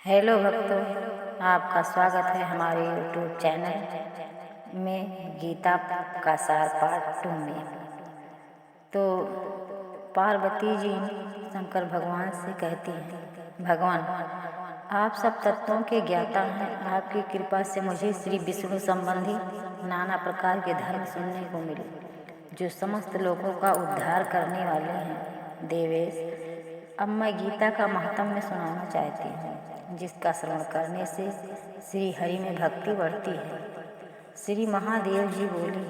Hello भक्तों, आपका स्वागत है हमारे यूट्यूब चैनल में गीता का सार पार्ट 2 में। तो पार्वती जी शंकर भगवान से कहती हैं, भगवान आप सब तत्वों के ज्ञाता हैं। आपकी कृपा से मुझे श्री विष्णु संबंधी नाना प्रकार के धर्म सुनने को मिले जो समस्त लोगों का उद्धार करने वाले हैं। देवेश, अब मैं गीता का महत्व सुनाना चाहती हूँ, जिसका श्रवण करने से श्री हरि में भक्ति बढ़ती है। श्री महादेव जी बोली,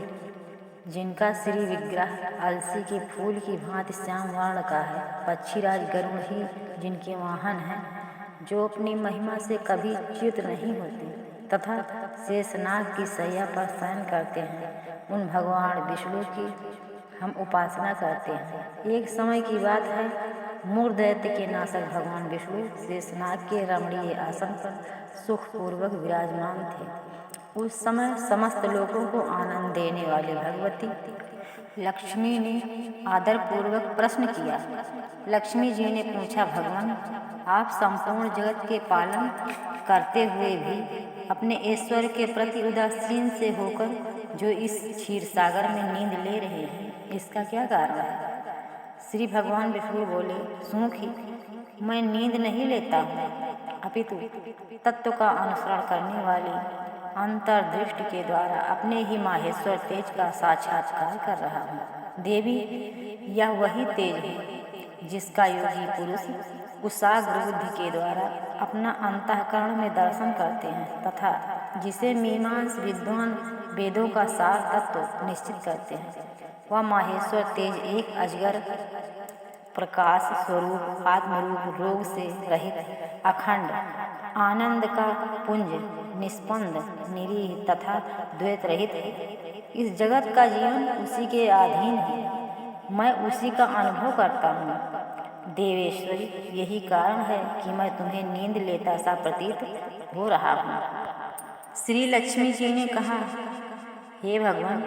जिनका श्री विग्रह अलसी के फूल की भांति श्याम वर्ण का है, पक्षीराज गरुड़ ही जिनके वाहन हैं, जो अपनी महिमा से कभी च्युत नहीं होते तथा शेषनाग की सैया पर शयन करते हैं, उन भगवान विष्णु की हम उपासना करते हैं। एक समय की बात है, मूढ़ दैत्य के नाशक भगवान विष्णु शेषनाग के रमणीय आसन पर सुखपूर्वक विराजमान थे। उस समय समस्त लोगों को आनंद देने वाली भगवती लक्ष्मी ने आदरपूर्वक प्रश्न किया। लक्ष्मी जी ने पूछा, भगवान आप संपूर्ण जगत के पालन करते हुए भी अपने ऐश्वर्य के प्रति उदासीन से होकर जो इस क्षीर सागर में नींद ले रहे हैं, इसका क्या कारण है? श्री भगवान विष्णु बोले, सुमुखी, मैं नींद नहीं लेता हूँ, अपितु तत्व का अनुसरण करने वाली अंतर्दृष्टि के द्वारा अपने ही माहेश्वर तेज का साक्षात्कार कर रहा हूँ। देवी, यह वही तेज है जिसका योगी पुरुष कुशाग्र बुद्धि के द्वारा अपना अंतःकरण में दर्शन करते हैं तथा जिसे मीमांस विद्वान वेदों का सार तत्व निश्चित करते हैं। वह माहेश्वर तेज एक अजगर प्रकाश स्वरूप आत्मरूप रोग से रहित अखंड आनंद का पुंज निष्पंद निरीह तथा द्वैत रहित है। इस जगत का जीवन उसी के अधीन है, मैं उसी का अनुभव करता हूँ। देवेश्वरी, यही कारण है कि मैं तुम्हें नींद लेता सा प्रतीत हो रहा हूँ। श्री लक्ष्मी जी ने कहा, हे भगवान,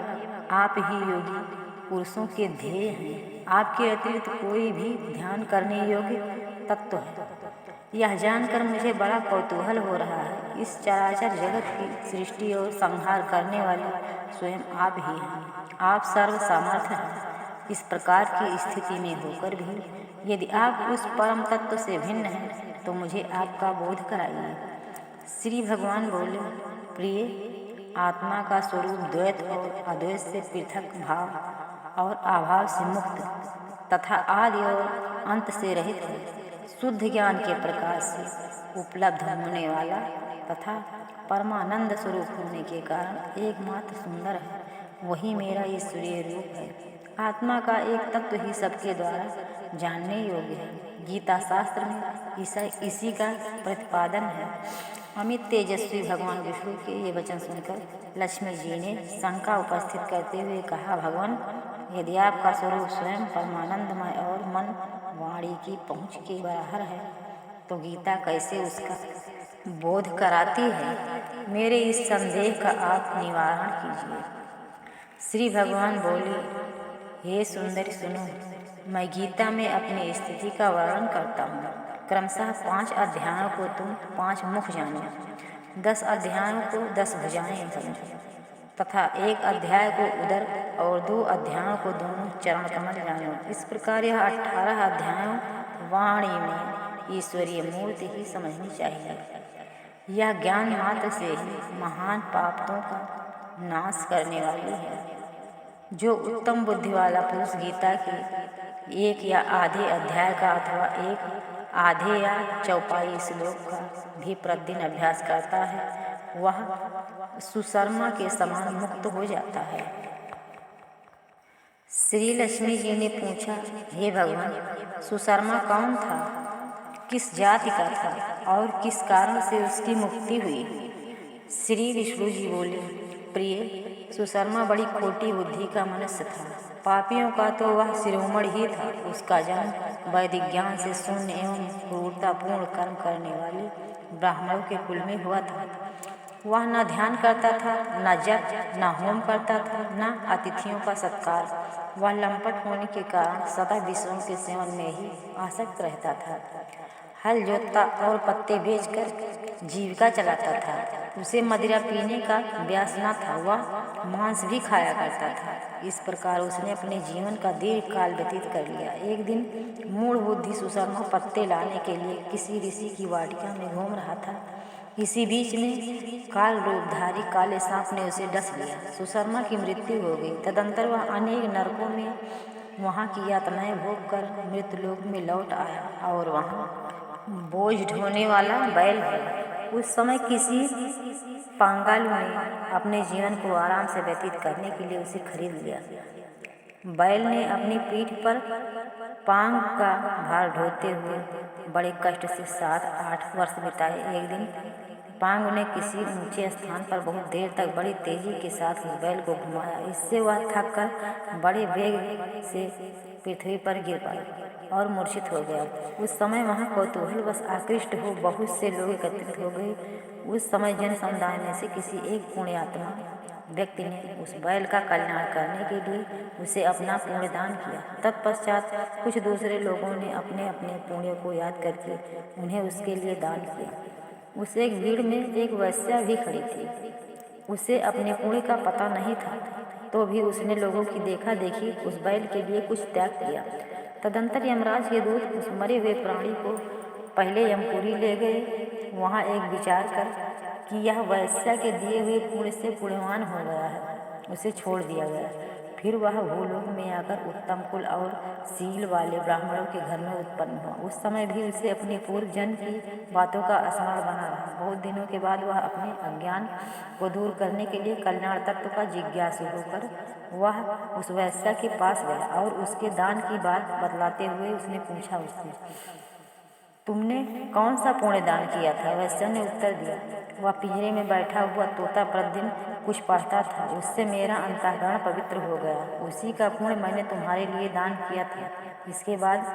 आप ही योगी पुरुषों के ध्येय हैं। आपके अतिरिक्त कोई भी ध्यान करने योग्य तत्व है, यह जानकर मुझे बड़ा कौतूहल हो रहा है। इस चराचर जगत की सृष्टि और संहार करने वाले स्वयं आप ही हैं। आप सर्व सामर्थ हैं। इस प्रकार की स्थिति में होकर भी यदि आप उस परम तत्व से भिन्न हैं तो मुझे आपका बोध कराइए। श्री भगवान बोले, प्रिय, आत्मा का स्वरूप द्वैत और अद्वैत से पृथक भाव और अभाव से मुक्त तथा आदि और अंत से रहित है। शुद्ध ज्ञान के प्रकाश से उपलब्ध होने वाला तथा परमानंद स्वरूप होने के कारण एकमात्र सुंदर है, वही मेरा ईश्वरीय रूप है। आत्मा का एक तत्व ही सबके द्वारा जानने योग्य है। गीता शास्त्र में इसी का प्रतिपादन है। अमित तेजस्वी भगवान विष्णु के ये वचन सुनकर लक्ष्मी जी ने शंका उपस्थित करते हुए कहा, भगवान, यदि आपका स्वरूप स्वयं परमानंदमय और मन वाणी की पहुँच के बराबर है तो गीता कैसे उसका बोध कराती है? मेरे इस संदेह का आप निवारण कीजिए। श्री भगवान बोले, हे सुंदरी, सुनो, मैं गीता में अपनी स्थिति का वर्णन करता हूँ। क्रमशः 5 अध्यायों को तुम 5 मुख जानो, 10 अध्यायों को 10 भुजाएं समझो तथा 1 अध्याय को उदर और 2 अध्यायों को दोनों चरण कमल जानो। इस प्रकार यह 18 अध्यायों वाणी में ईश्वरीय मूर्ति ही समझनी चाहिए। यह ज्ञान मात्र से ही महान पापों का नाश करने वाली है। जो उत्तम बुद्धि वाला पुरुष गीता के 1 या आधे अध्याय का अथवा 1 आधे या चौपाई श्लोक का भी प्रतिदिन अभ्यास करता है, वह सुशर्मा के समान मुक्त हो जाता है। श्री लक्ष्मी जी ने पूछा, हे भगवान, सुशर्मा कौन था? किस जाति का था और किस कारण से उसकी मुक्ति हुई? श्री विष्णु जी बोले, प्रिय, सुशर्मा बड़ी खोटी बुद्धि का मनुष्य था। पापियों का तो वह शिरोमणि ही था। उसका जन्म वैदिक ज्ञान से शून्य एवं क्रूरतापूर्ण कर्म करने वाले ब्राह्मणों के कुल में हुआ था। वह न ध्यान करता था, न जप, न होम करता था, न अतिथियों का सत्कार। वह लंपट होने के कारण सदा विषयों के सेवन में ही आसक्त रहता था। हल जोतता और पत्ते बेचकर जीविका चलाता था। उसे मदिरा पीने का अभ्यास न था, वह मांस भी खाया करता था। इस प्रकार उसने अपने जीवन का दीर्घ काल व्यतीत कर लिया। एक दिन मूढ़ बुद्धि सुशर्मा पत्ते लाने के लिए किसी ऋषि की वाटिका में घूम रहा था। इसी बीच में काल रूपधारी काले सांप ने उसे डस लिया। सुशर्मा की मृत्यु हो गई। तदंतर वह अनेक नरकों में वहाँ की यातनाएं भोग कर मृत्युलोक में लौट आया और वहाँ बोझ ढोने वाला बैल है। उस समय किसी पांगालू ने अपने जीवन को आराम से व्यतीत करने के लिए उसे खरीद लिया। बैल ने अपनी पीठ पर पांग का भार ढोते हुए बड़े कष्ट से 7-8 वर्ष बिताए। एक दिन पांग ने किसी ऊंचे स्थान पर बहुत देर तक बड़ी तेजी के साथ उस बैल को घुमाया। इससे वह थक कर बड़े वेग से पृथ्वी पर गिर पड़ा और मूर्छित हो गया। उस समय वहाँ कौतूहलवश आकृष्ट हो बहुत से लोग एकत्रित हो गए। उस समय जन समुदाय में से किसी एक पुण्यात्मा व्यक्ति ने उस बैल का कल्याण करने के लिए उसे अपना पुण्य दान किया। तत्पश्चात कुछ दूसरे लोगों ने अपने अपने पुण्य को याद करके उन्हें उसके लिए दान किया। उस एक भीड़ में एक वैश्या भी खड़ी थी। उसे अपने पुण्य का पता नहीं था, तो भी उसने लोगों की देखा देखी उस बैल के लिए कुछ त्याग किया। तदंतर यमराज के दूत उस मरे हुए प्राणी को पहले यमपुरी ले गए। वहाँ एक विचार कर कि यह वैश्या के दिए हुए पुण्य से पुण्यवान हो गया है, उसे छोड़ दिया गया। फिर वह भूलोक में आकर उत्तम कुल और शील वाले ब्राह्मणों के घर में उत्पन्न हुआ। उस समय भी उसे अपने पूर्व जन्म की बातों का स्मरण बना रहा। बहुत दिनों के बाद वह अपने अज्ञान को दूर करने के लिए कल्याण तत्व का जिज्ञासु होकर वह उस वैश्या के पास गया और उसके दान की बात बतलाते हुए उसने पूछा, उससे तुमने कौन सा पुण्य दान किया था? वैश्या ने उत्तर दिया, वह पिंजरे में बैठा हुआ तोता प्रतिदिन कुछ पढ़ता था, उससे मेरा अंतःकरण पवित्र हो गया। उसी का पुण्य मैंने तुम्हारे लिए दान किया था। इसके बाद